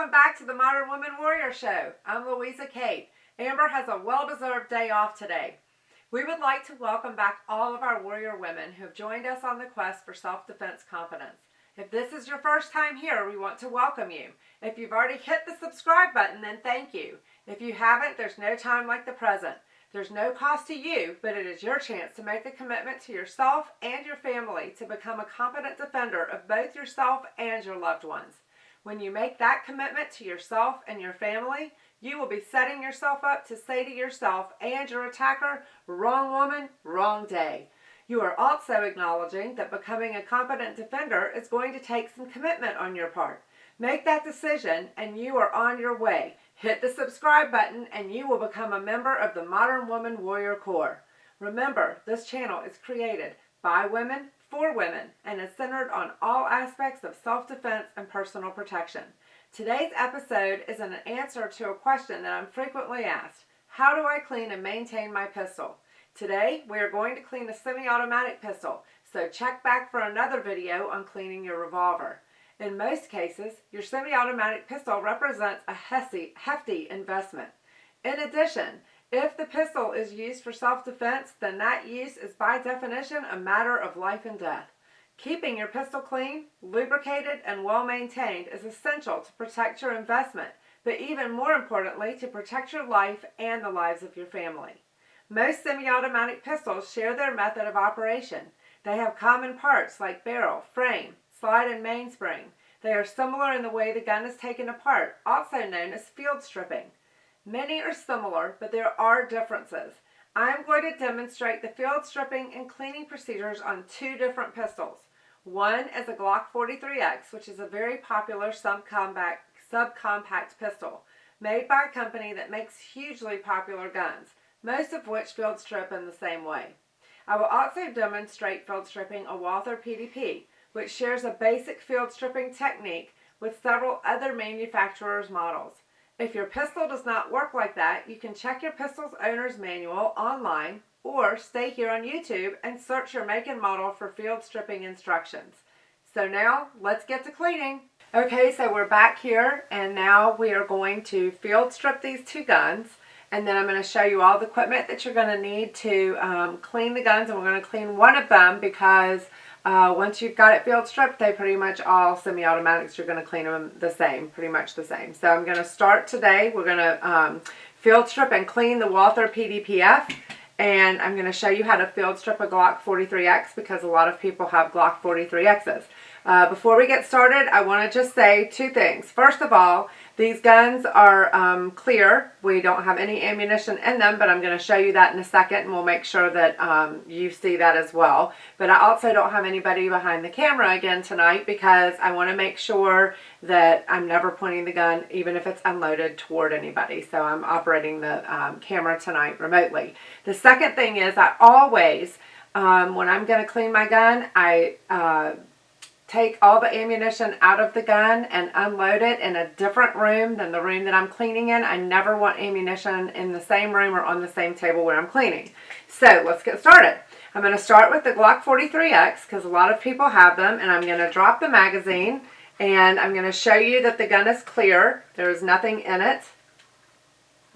welcome back to the Modern Woman Warrior Show. I'm Louisa Kate. Amber has a well-deserved day off today. We would like to welcome back all of our warrior women who have joined us on the quest for self-defense competence. If this is your first time here, we want to welcome you. If you've already hit the subscribe button, then thank you. If you haven't, there's no time like the present. There's no cost to you, but it is your chance to make a commitment to yourself and your family to become a competent defender of both yourself and your loved ones. When you make that commitment to yourself and your family, you will be setting yourself up to say to yourself and your attacker, wrong woman, wrong day. You are also acknowledging that becoming a competent defender is going to take some commitment on your part. Make that decision and you are on your way. Hit the subscribe button and you will become a member of the Modern Woman Warrior Corps. Remember, this channel is created by women, for women, and is centered on all aspects of self-defense and personal protection. Today's episode is an answer to a question that I'm frequently asked. How do I clean and maintain my pistol? Today, we are going to clean a semi-automatic pistol, so check back for another video on cleaning your revolver. In most cases, your semi-automatic pistol represents a hefty investment. In addition, if the pistol is used for self-defense, then that use is by definition a matter of life and death. Keeping your pistol clean, lubricated, and well-maintained is essential to protect your investment, but even more importantly, to protect your life and the lives of your family. Most semi-automatic pistols share their method of operation. They have common parts like barrel, frame, slide, and mainspring. They are similar in the way the gun is taken apart, also known as field stripping. Many are similar, but there are differences. I'm going to demonstrate the field stripping and cleaning procedures on two different pistols. One is a Glock 43X, which is a very popular subcompact pistol, made by a company that makes hugely popular guns, most of which field strip in the same way. I will also demonstrate field stripping a Walther PDP, which shares a basic field stripping technique with several other manufacturers' models. If your pistol does not work like that, you can check your pistol's owner's manual online or stay here on YouTube and search your make and model for field stripping instructions. So now, let's get to cleaning. Okay, so we're back here and now we are going to field strip these two guns, and then I'm going to show you all the equipment that you're going to need to clean the guns, and we're going to clean one of them because once you've got it field stripped, they pretty much all semi-automatics, you're going to clean them the same, pretty much the same. So I'm going to start today. We're going to field strip and clean the Walther PDPF, and I'm going to show you how to field strip a Glock 43X because a lot of people have Glock 43Xs. Before we get started, I want to just say two things. First of all, these guns are clear. We don't have any ammunition in them, but I'm going to show you that in a second, and we'll make sure that you see that as well. But I also don't have anybody behind the camera again tonight because I want to make sure that I'm never pointing the gun, even if it's unloaded, toward anybody. So I'm operating the camera tonight remotely. The second thing is I always, when I'm going to clean my gun, I take all the ammunition out of the gun and unload it in a different room than the room that I'm cleaning in. I never want ammunition in the same room or on the same table where I'm cleaning. So let's get started. I'm going to start with the Glock 43X because a lot of people have them, and I'm going to drop the magazine and I'm going to show you that the gun is clear. There is nothing in it.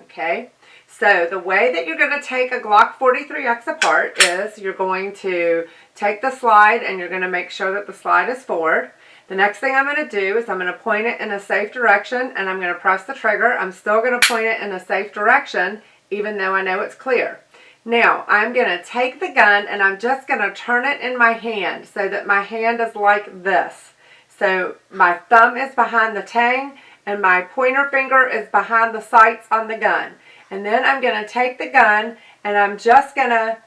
Okay. So the way that you're going to take a Glock 43X apart is you're going to take the slide and you're going to make sure that the slide is forward. The next thing I'm going to do is I'm going to point it in a safe direction and I'm going to press the trigger. I'm still going to point it in a safe direction even though I know it's clear. Now I'm going to take the gun and I'm just going to turn it in my hand so that my hand is like this. So my thumb is behind the tang and my pointer finger is behind the sights on the gun. And then I'm going to take the gun and I'm just going to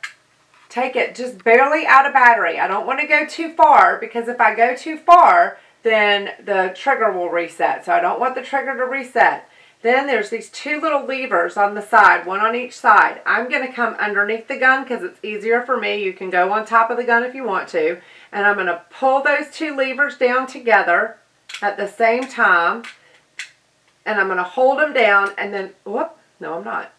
take it just barely out of battery. I don't want to go too far because if I go too far, then the trigger will reset. So I don't want the trigger to reset. Then there's these two little levers on the side, one on each side. I'm going to come underneath the gun because it's easier for me. You can go on top of the gun if you want to. And I'm going to pull those two levers down together at the same time. And I'm going to hold them down and then, whoop. No, I'm not.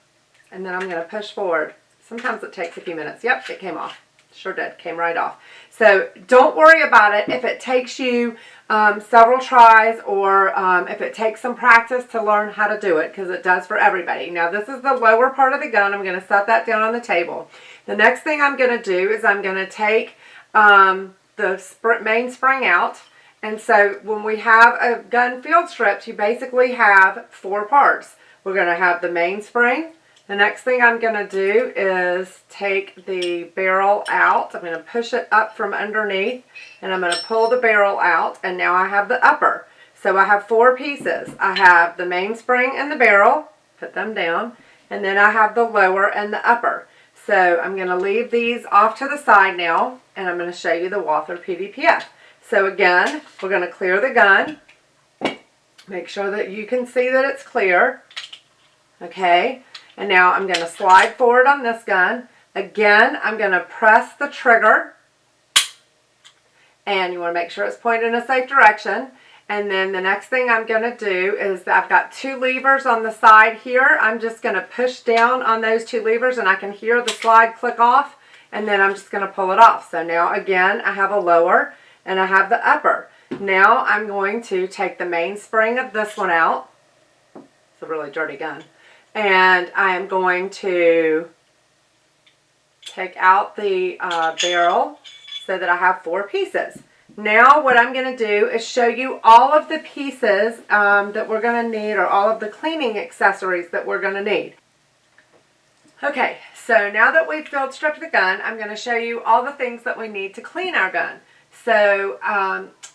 And then I'm going to push forward. Sometimes it takes a few minutes. Yep, it came off. Sure did. Came right off. So don't worry about it if it takes you several tries, or if it takes some practice to learn how to do it, because it does for everybody. Now this is the lower part of the gun. I'm going to set that down on the table. The next thing I'm going to do is I'm going to take the main spring out. And so when we have a gun field stripped, you basically have 4 parts. We're going to have the mainspring. The next thing I'm going to do is take the barrel out. I'm going to push it up from underneath, and I'm going to pull the barrel out, and now I have the upper. So I have 4 pieces. I have the mainspring and the barrel, put them down, and then I have the lower and the upper. So I'm going to leave these off to the side now, and I'm going to show you the Walther PVPF. So again, we're going to clear the gun. Make sure that you can see that it's clear. Okay, and now I'm going to slide forward on this gun. Again, I'm going to press the trigger, and you want to make sure it's pointed in a safe direction. And then the next thing I'm going to do is I've got 2 levers on the side here. I'm just going to push down on those 2 levers, and I can hear the slide click off, and then I'm just going to pull it off. So now again, I have a lower and I have the upper. Now I'm going to take the mainspring of this one out. It's a really dirty gun. And I am going to take out the barrel so that I have 4 pieces. Now what I'm going to do is show you all of the pieces that we're going to need, or all of the cleaning accessories that we're going to need. Okay, so now that we've field stripped the gun, I'm going to show you all the things that we need to clean our gun. So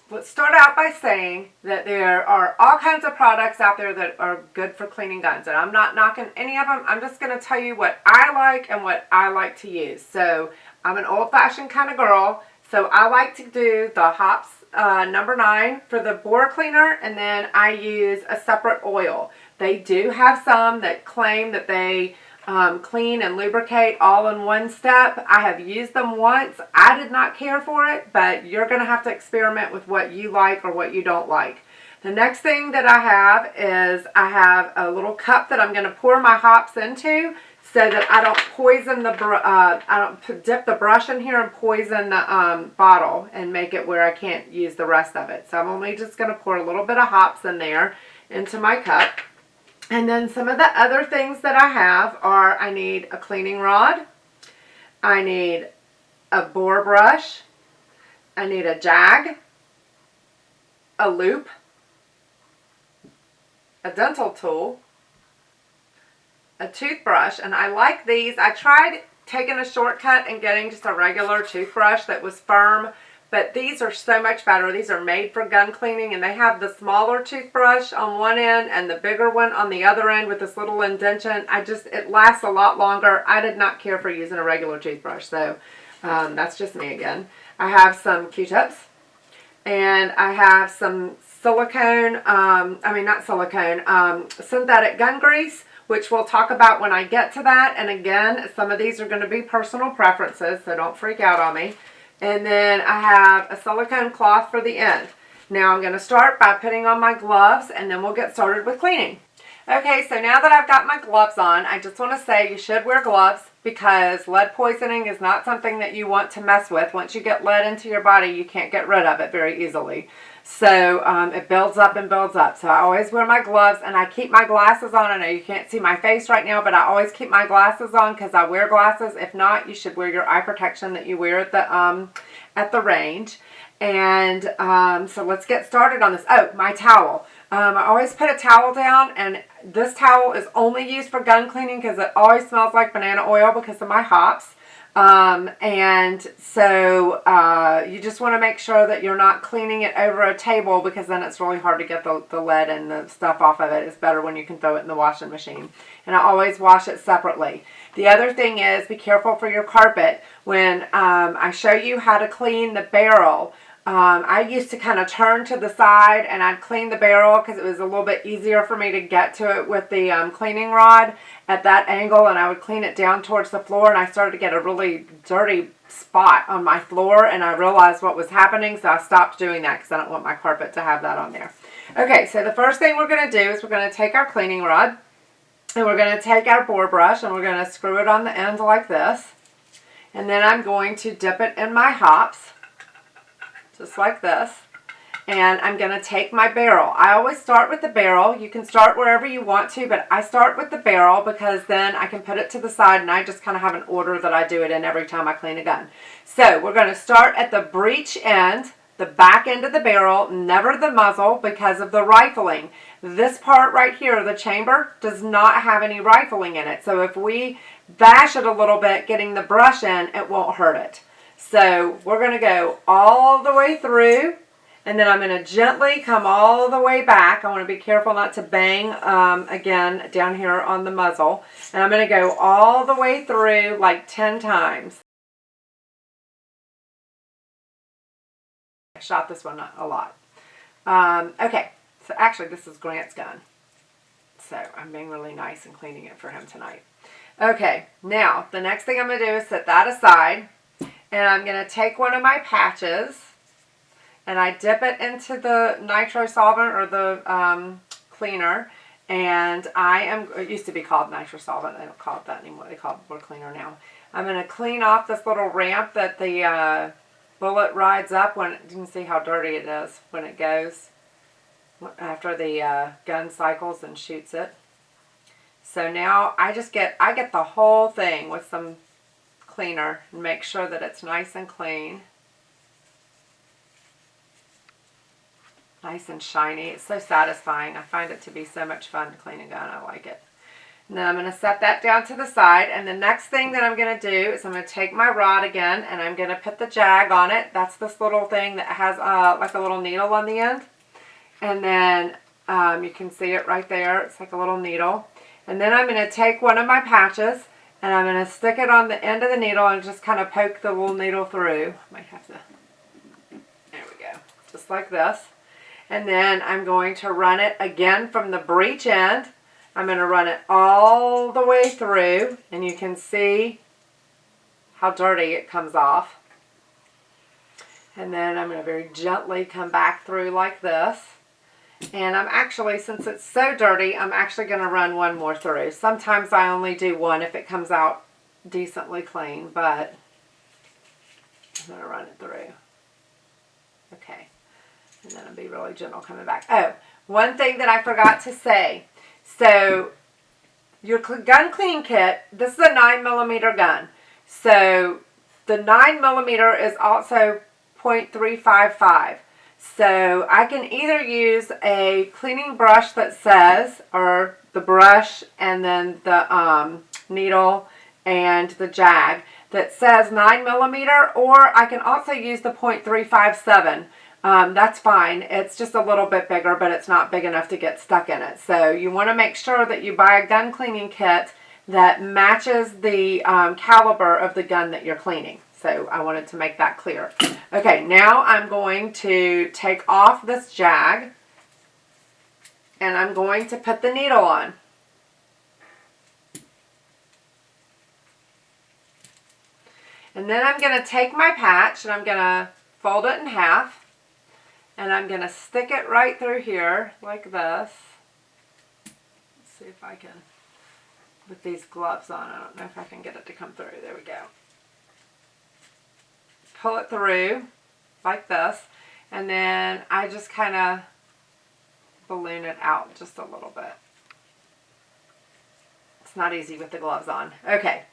let's start out by saying that there are all kinds of products out there that are good for cleaning guns, and I'm not knocking any of them. I'm just going to tell you what I like and what I like to use. So I'm an old-fashioned kind of girl, so I like to do the Hops number 9 for the bore cleaner, and then I use a separate oil. They do have some that claim that they clean and lubricate all in one step. I have used them once. I did not care for it, but you're going to have to experiment with what you like or what you don't like. The next thing that I have is I have a little cup that I'm going to pour my hops into, so that I don't poison the I don't dip the brush in here and poison the bottle and make it where I can't use the rest of it. So I'm only just going to pour a little bit of hops in there into my cup. And then some of the other things that I have are, I need a cleaning rod, I need a bore brush, I need a jag, a loop, a dental tool, a toothbrush. And I like these. I tried taking a shortcut and getting just a regular toothbrush that was firm, but these are so much better. These are made for gun cleaning, and they have the smaller toothbrush on one end and the bigger one on the other end with this little indentation. It lasts a lot longer. I did not care for using a regular toothbrush, so that's just me again. I have some Q-tips, and I have some silicone, synthetic gun grease, which we'll talk about when I get to that. And again, some of these are going to be personal preferences, so don't freak out on me. And then I have a silicone cloth for the end. Now I'm going to start by putting on my gloves, and then we'll get started with cleaning. Okay, so now that I've got my gloves on, I just want to say you should wear gloves, because lead poisoning is not something that you want to mess with. Once you get lead into your body, you can't get rid of it very easily. So it builds up and builds up. So I always wear my gloves, and I keep my glasses on. I know you can't see my face right now, but I always keep my glasses on because I wear glasses. If not, you should wear your eye protection that you wear at the range. And so let's get started on this. Oh, my towel. I always put a towel down, and this towel is only used for gun cleaning because it always smells like banana oil because of my hops. And so you just want to make sure that you're not cleaning it over a table, because then it's really hard to get the lead and the stuff off of it. It's better when you can throw it in the washing machine. And I always wash it separately. The other thing is, be careful for your carpet. When I show you how to clean the barrel, I used to kind of turn to the side and I'd clean the barrel because it was a little bit easier for me to get to it with the cleaning rod at that angle, and I would clean it down towards the floor, and I started to get a really dirty spot on my floor, and I realized what was happening, so I stopped doing that because I don't want my carpet to have that on there. Okay, so the first thing we're going to do is we're going to take our cleaning rod, and we're going to take our bore brush, and we're going to screw it on the end like this. And then I'm going to dip it in my hops, just like this. And I'm going to take my barrel. I always start with the barrel. You can start wherever you want to, but I start with the barrel because then I can put it to the side, and I just kind of have an order that I do it in every time I clean a gun. So we're going to start at the breech end, the back end of the barrel, never the muzzle because of the rifling. This part right here, the chamber, does not have any rifling in it. So if we bash it a little bit getting the brush in, it won't hurt it. So we're going to go all the way through, and then I'm going to gently come all the way back. I want to be careful not to bang again down here on the muzzle. And I'm going to go all the way through like 10 times. I shot this one a lot. Okay, so actually this is Grant's gun. So I'm being really nice and cleaning it for him tonight. Okay, now the next thing I'm going to do is set that aside. And I'm going to take one of my patches, and I dip it into the nitro solvent or the cleaner. And it used to be called nitro solvent. They don't call it that anymore. They call it wood cleaner now. I'm going to clean off this little ramp that the bullet rides up. You can see how dirty it is when it goes after the gun cycles and shoots it. So now I get the whole thing with some cleaner and make sure that it's nice and clean, nice and shiny. It's so satisfying. I find it to be so much fun to clean a gun. I like it. And then I'm going to set that down to the side, and the next thing that I'm going to do is I'm going to take my rod again, and I'm going to put the jag on it. That's this little thing that has like a little needle on the end, and then you can see it right there. It's like a little needle. And then I'm going to take one of my patches, and I'm going to stick it on the end of the needle and just kind of poke the little needle through. Might have to, there we go, just like this. And then I'm going to run it again from the breech end. I'm going to run it all the way through, and you can see how dirty it comes off. And then I'm going to very gently come back through like this. And I'm actually, since it's so dirty, I'm actually going to run one more through. Sometimes I only do one if it comes out decently clean, but I'm going to run it through. Okay. And then I'll be really gentle coming back. Oh, one thing that I forgot to say. So, your gun cleaning kit, this is a 9mm gun. So, the 9mm is also .355. So I can either use a cleaning brush that says, or the brush and then the needle and the jag that says 9mm, or I can also use the .357. That's fine. It's just a little bit bigger, but it's not big enough to get stuck in it. So you want to make sure that you buy a gun cleaning kit that matches the caliber of the gun that you're cleaning. So I wanted to make that clear. Okay, now I'm going to take off this jag, and I'm going to put the needle on. And then I'm going to take my patch, and I'm going to fold it in half, and I'm going to stick it right through here like this. Let's see if I can, with these gloves on, I don't know if I can get it to come through. There we go. Pull it through like this, and then I just kind of balloon it out just a little bit. It's not easy with the gloves on. Okay,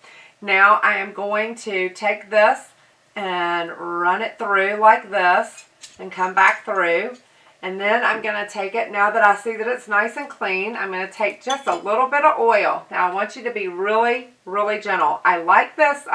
now I am going to take this and run it through like this and come back through, and then I'm going to take it, now that I see that it's nice and clean, I'm going to take just a little bit of oil. Now I want you to be really, really gentle. I like this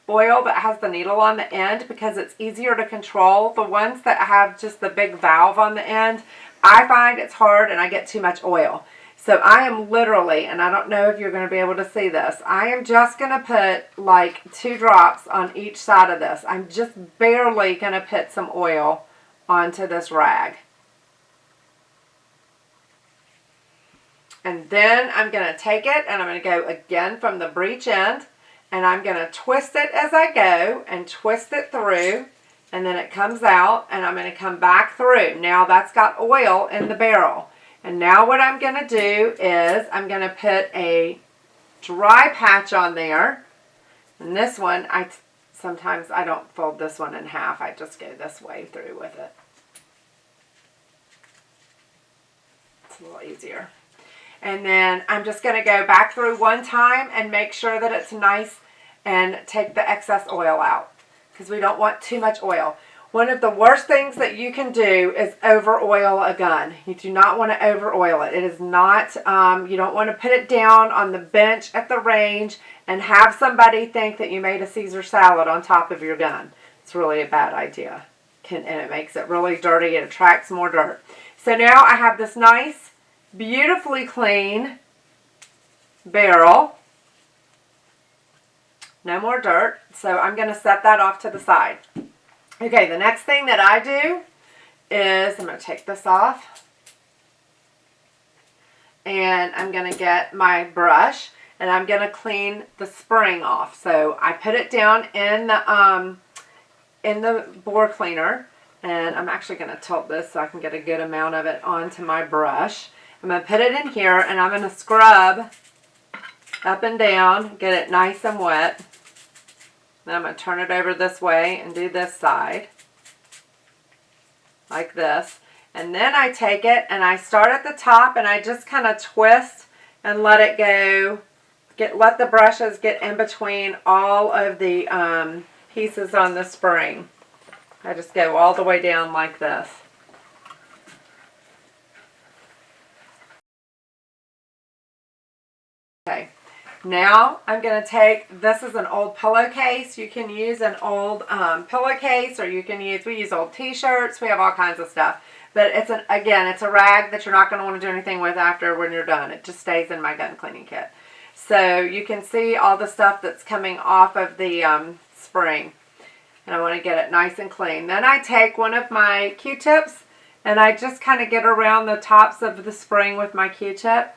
oil that has the needle on the end because it's easier to control. The ones that have just the big valve on the end, I find it's hard and I get too much oil. So I am literally, and I don't know if you're going to be able to see this, I am just going to put like 2 drops on each side of this. I'm just barely going to put some oil onto this rag. And then I'm going to take it and I'm going to go again from the breech end, and I'm going to twist it as I go and twist it through, and then it comes out, and I'm going to come back through. Now that's got oil in the barrel. And now what I'm going to do is I'm going to put a dry patch on there. And this one, I sometimes I don't fold this one in half. I just go this way through with it. It's a little easier. And then I'm just going to go back through one time and make sure that it's nice and take the excess oil out because we don't want too much oil. One of the worst things that you can do is over oil a gun. You do not want to over oil it. It is not, you don't want to put it down on the bench at the range and have somebody think that you made a Caesar salad on top of your gun. It's really a bad idea. And it makes it really dirty. It attracts more dirt. So now I have this nice, beautifully clean barrel. No more dirt. So I'm going to set that off to the side. Okay, the next thing that I do is I'm going to take this off. And I'm going to get my brush and I'm going to clean the spring off. So I put it down in the bore cleaner. And I'm actually going to tilt this so I can get a good amount of it onto my brush. I'm going to put it in here and I'm going to scrub up and down, get it nice and wet. Then I'm going to turn it over this way and do this side. Like this. And then I take it and I start at the top and I just kind of twist and let it go. Let the brushes get in between all of the pieces on the spring. I just go all the way down like this. Okay, now I'm going to take, this is an old pillowcase. You can use an old pillowcase or you can use, we use old t-shirts. We have all kinds of stuff. But it's again, it's a rag that you're not going to want to do anything with after when you're done. It just stays in my gun cleaning kit. So you can see all the stuff that's coming off of the spring. And I want to get it nice and clean. Then I take one of my Q-tips and I just kind of get around the tops of the spring with my Q-tip.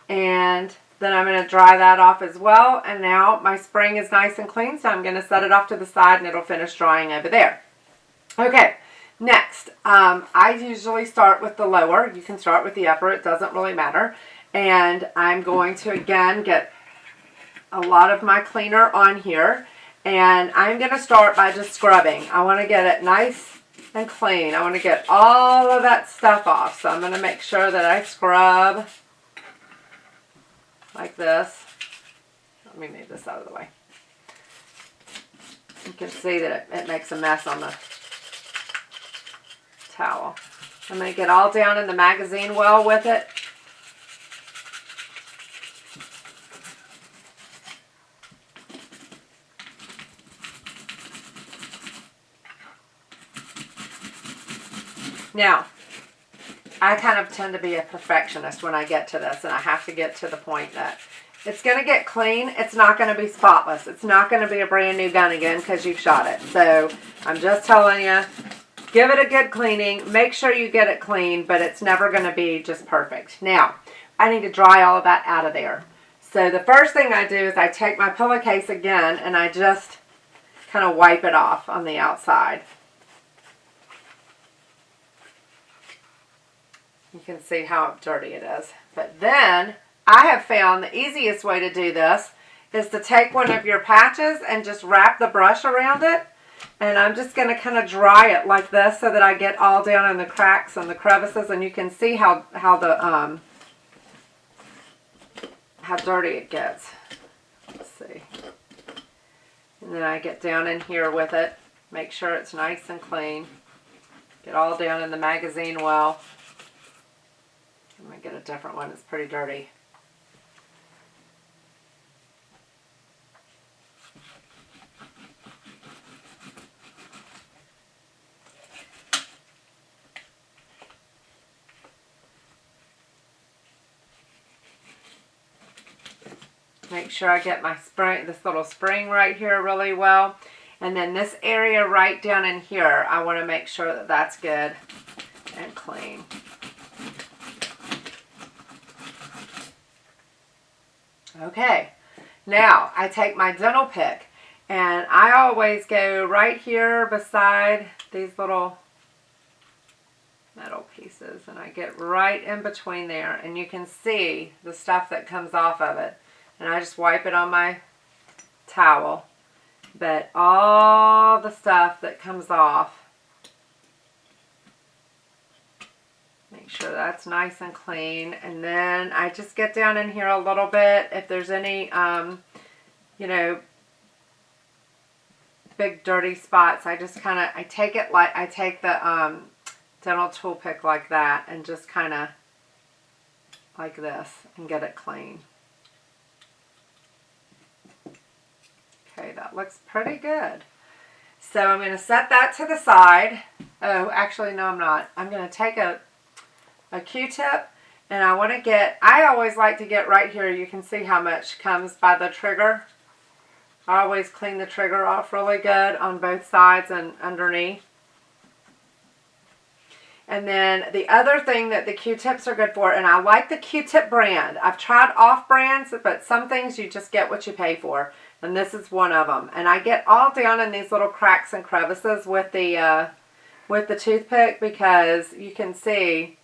And then I'm going to dry that off as well. And now my spring is nice and clean. So I'm going to set it off to the side and it'll finish drying over there. Okay, next. I usually start with the lower. You can start with the upper. It doesn't really matter. And I'm going to again get a lot of my cleaner on here. And I'm going to start by just scrubbing. I want to get it nice and clean. I want to get all of that stuff off. So I'm going to make sure that I scrub like this. Let me move this out of the way. You can see that it makes a mess on the towel. I'm going to get all down in the magazine well with it. Now, I kind of tend to be a perfectionist when I get to this, and I have to get to the point that it's going to get clean. It's not going to be spotless. It's not going to be a brand new gun again because you've shot it. So I'm just telling you, give it a good cleaning. Make sure you get it clean, but it's never going to be just perfect. Now, I need to dry all of that out of there. So the first thing I do is I take my pillowcase again, and I just kind of wipe it off on the outside. You can see how dirty it is. But then, I have found the easiest way to do this is to take one of your patches and just wrap the brush around it. And I'm just going to kind of dry it like this so that I get all down in the cracks and the crevices. And you can see how dirty it gets. Let's see. And then I get down in here with it. Make sure it's nice and clean. Get all down in the magazine well. I'm going to get a different one. It's pretty dirty. Make sure I get my spring, this little spring right here really well. And then this area right down in here, I want to make sure that that's good and clean. Okay, now I take my dental pick and I always go right here beside these little metal pieces and I get right in between there and you can see the stuff that comes off of it. And I just wipe it on my towel. But all the stuff that comes off, make sure that's nice and clean. And then I just get down in here a little bit. If there's any, you know, big dirty spots, I just kind of, I take the dental tool pick like that and just kind of like this and get it clean. Okay, that looks pretty good. So I'm going to set that to the side. Oh, actually, no, I'm not. I'm going to take a Q-tip, and I want to get, I always like to get right here. You can see how much comes by the trigger. I always clean the trigger off really good on both sides and underneath. And then the other thing that the Q-tips are good for, and I like the Q-tip brand. I've tried off brands, but some things you just get what you pay for. And this is one of them. And I get all down in these little cracks and crevices with the toothpick, because you can see,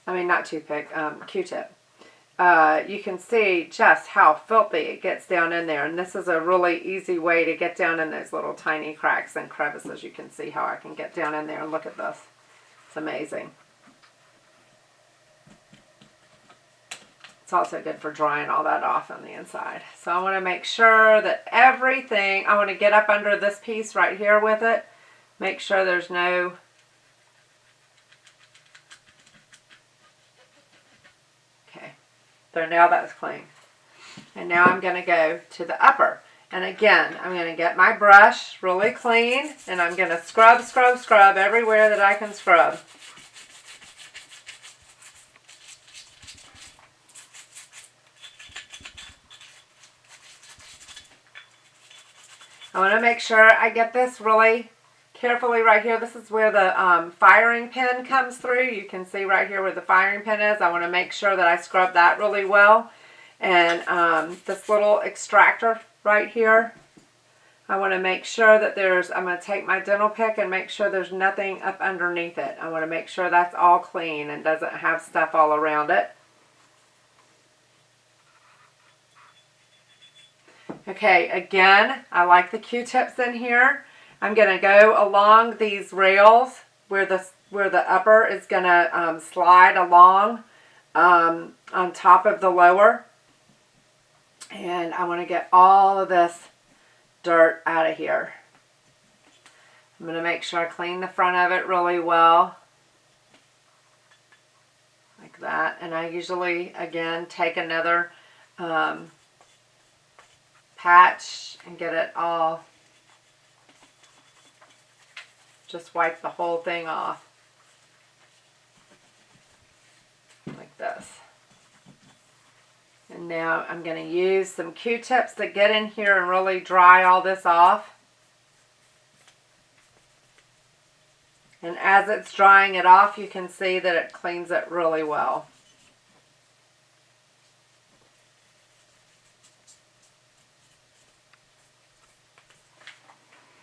I mean not toothpick, Q-tip. You can see just how filthy it gets down in there. And this is a really easy way to get down in those little tiny cracks and crevices. You can see how I can get down in there, and look at this. It's amazing. It's also good for drying all that off on the inside. So I want to make sure that everything, I want to get up under this piece right here with it. Make sure there's no, okay. So now that's clean. And now I'm going to go to the upper. And again, I'm going to get my brush really clean, and I'm going to scrub, scrub, scrub everywhere that I can scrub. I want to make sure I get this really carefully right here. This is where the firing pin comes through. You can see right here where the firing pin is. I want to make sure that I scrub that really well. And this little extractor right here, I want to make sure that there's, I'm going to take my dental pick and make sure there's nothing up underneath it. I want to make sure that's all clean and doesn't have stuff all around it. Okay, again, I like the Q-tips in here. I'm going to go along these rails where the upper is going to slide along on top of the lower. And I want to get all of this dirt out of here. I'm going to make sure I clean the front of it really well. Like that. And I usually, again, take another patch and get it all, just wipe the whole thing off like this. And now I'm going to use some Q-tips to get in here and really dry all this off. And as it's drying it off, you can see that it cleans it really well.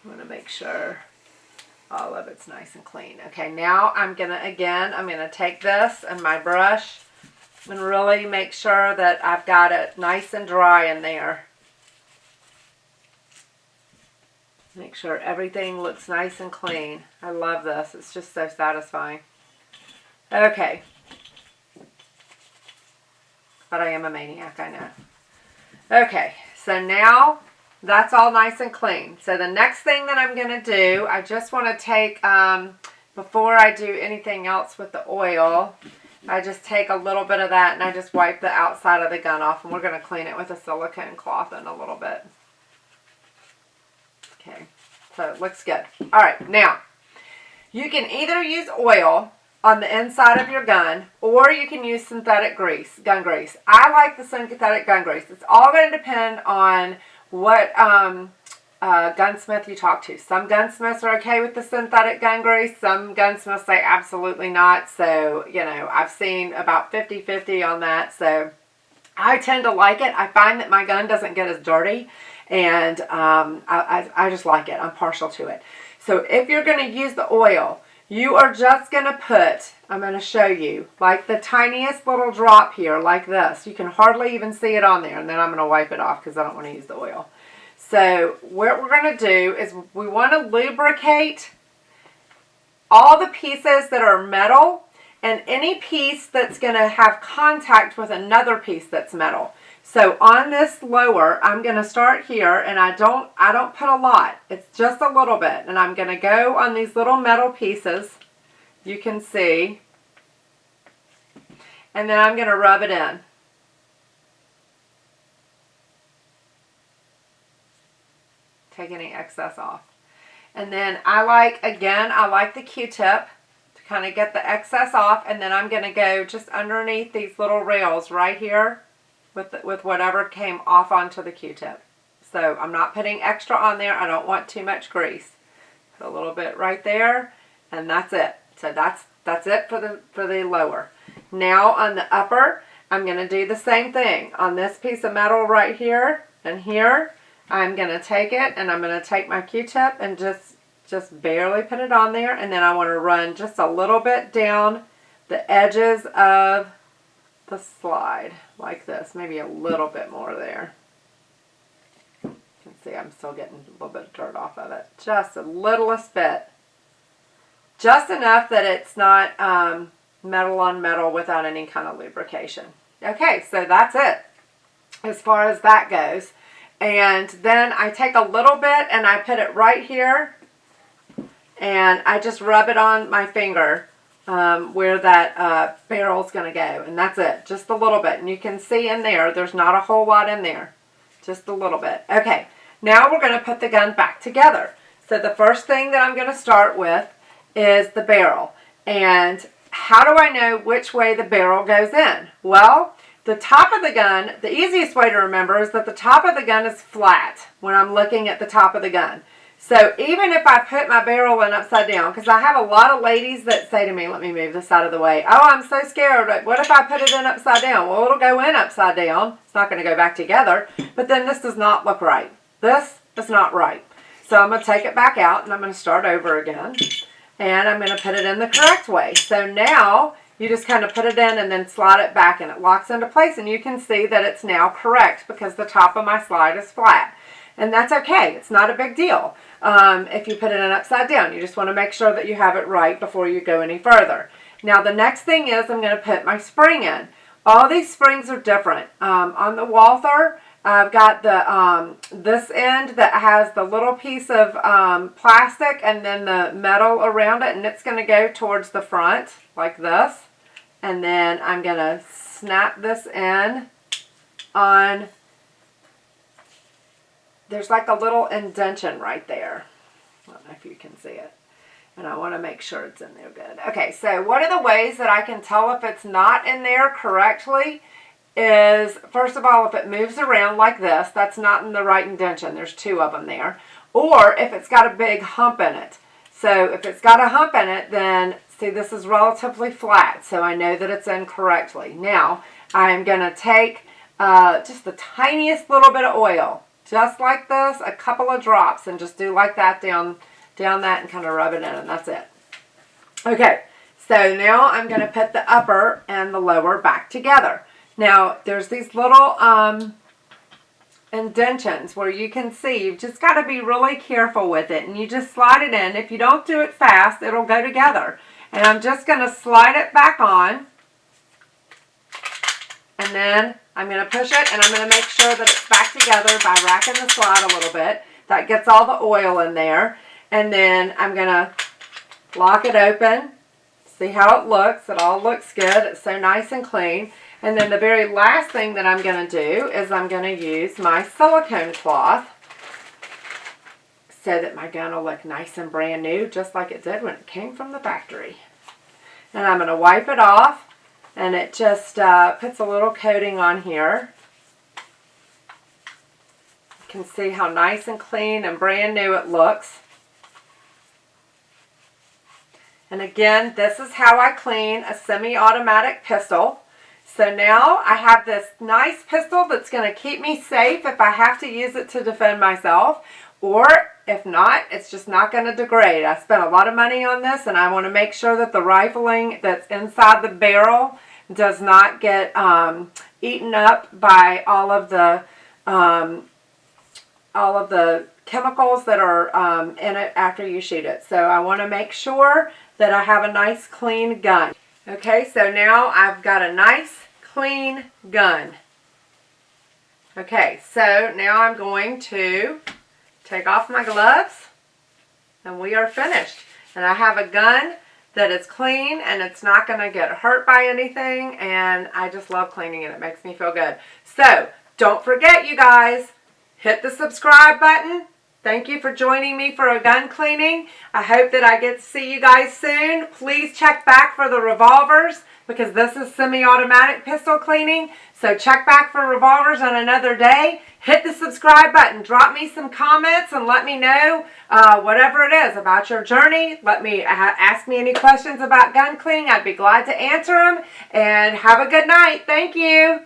I want to make sure all of it's nice and clean. Okay, now I'm going to take this and my brush and really make sure that I've got it nice and dry in there. Make sure everything looks nice and clean. I love this. It's just so satisfying. Okay. But I am a maniac, I know. Okay, so now that's all nice and clean. So the next thing that I'm going to do, I just want to take, before I do anything else with the oil, I just take a little bit of that and I just wipe the outside of the gun off. And we're going to clean it with a silicone cloth in a little bit. Okay, so it looks good. All right, now, you can either use oil on the inside of your gun, or you can use synthetic grease, gun grease. I like the synthetic gun grease. It's all going to depend on what gunsmith you talk to. Some gunsmiths are okay with the synthetic gun grease. Some gunsmiths say absolutely not. So, you know, I've seen about 50-50 on that. So I tend to like it. I find that my gun doesn't get as dirty. And I just like it. I'm partial to it. So if you're going to use the oil, you are just going to put, I'm going to show you, like the tiniest little drop here, like this. You can hardly even see it on there. And then I'm going to wipe it off because I don't want to use the oil. So what we're going to do is we want to lubricate all the pieces that are metal and any piece that's going to have contact with another piece that's metal. So on this lower, I'm going to start here, and I don't put a lot. It's just a little bit, and I'm going to go on these little metal pieces. You can see, and then I'm going to rub it in. Take any excess off. And then I like the Q-tip to kind of get the excess off, and then I'm going to go just underneath these little rails right here with whatever came off onto the Q-tip. So I'm not putting extra on there. I don't want too much grease. Put a little bit right there, and that's it. So that's it for the lower. Now on the upper, I'm going to do the same thing. On this piece of metal right here and here, I'm going to take it, and I'm going to take my Q-tip and just barely put it on there, and then I want to run just a little bit down the edges of the slide like this, maybe a little bit more there. You can see I'm still getting a little bit of dirt off of it, just the littlest bit, just enough that it's not metal on metal without any kind of lubrication. Okay, so that's it as far as that goes. And then I take a little bit and I put it right here, and I just rub it on my finger where that barrel's going to go, and that's it, just a little bit. And you can see in there's not a whole lot in there, just a little bit. Okay, now we're going to put the gun back together. So the first thing that I'm going to start with is the barrel. And how do I know which way the barrel goes in? Well, the top of the gun, the easiest way to remember is that the top of the gun is flat when I'm looking at the top of the gun. So even if I put my barrel in upside down, because I have a lot of ladies that say to me, let me move this out of the way, oh, I'm so scared, what if I put it in upside down? Well, it'll go in upside down. It's not going to go back together, but then this does not look right. This is not right. So I'm going to take it back out, and I'm going to start over again, and I'm going to put it in the correct way. So now you just kind of put it in and then slide it back, and it locks into place, and you can see that it's now correct because the top of my slide is flat. And that's okay. It's not a big deal. If you put it in upside down, you just want to make sure that you have it right before you go any further. Now the next thing is I'm going to put my spring in. All these springs are different. On the Walther, I've got the this end that has the little piece of plastic and then the metal around it, and it's going to go towards the front like this. And then I'm going to snap this in on, there's like a little indentation right there. I don't know if you can see it. And I want to make sure it's in there good. Okay, so one of the ways that I can tell if it's not in there correctly is, first of all, if it moves around like this, that's not in the right indentation. There's two of them there. Or if it's got a big hump in it. So if it's got a hump in it, then see, this is relatively flat, so I know that it's in correctly. Now, I'm going to take just the tiniest little bit of oil, just like this, a couple of drops, and just do like that down that and kind of rub it in, and that's it. Okay, so now I'm going to put the upper and the lower back together. Now, there's these little indentions where you can see you've just got to be really careful with it, and you just slide it in. If you don't do it fast, it'll go together. And I'm just going to slide it back on, and then I'm going to push it, and I'm going to make sure that it's back together by racking the slide a little bit. That gets all the oil in there. And then I'm going to lock it open. See how it looks. It all looks good. It's so nice and clean. And then the very last thing that I'm going to do is I'm going to use my silicone cloth so that my gun will look nice and brand new, just like it did when it came from the factory. And I'm going to wipe it off, and it just puts a little coating on here. You can see how nice and clean and brand new it looks. And again, this is how I clean a semi-automatic pistol. So now I have this nice pistol that's going to keep me safe if I have to use it to defend myself. Or if not, it's just not going to degrade. I spent a lot of money on this, and I want to make sure that the rifling that's inside the barrel does not get eaten up by all of the all of the chemicals that are in it after you shoot it. So I want to make sure that I have a nice clean gun. Okay, so now I've got a nice clean gun. Okay, so now I'm going to take off my gloves and we are finished. And I have a gun that is clean and it's not going to get hurt by anything, and I just love cleaning it. It makes me feel good. So don't forget, you guys, hit the subscribe button. Thank you for joining me for a gun cleaning. I hope that I get to see you guys soon. Please check back for the revolvers because this is semi-automatic pistol cleaning. So check back for revolvers on another day. Hit the subscribe button. Drop me some comments and let me know whatever it is about your journey. Ask me any questions about gun cleaning. I'd be glad to answer them. And have a good night. Thank you.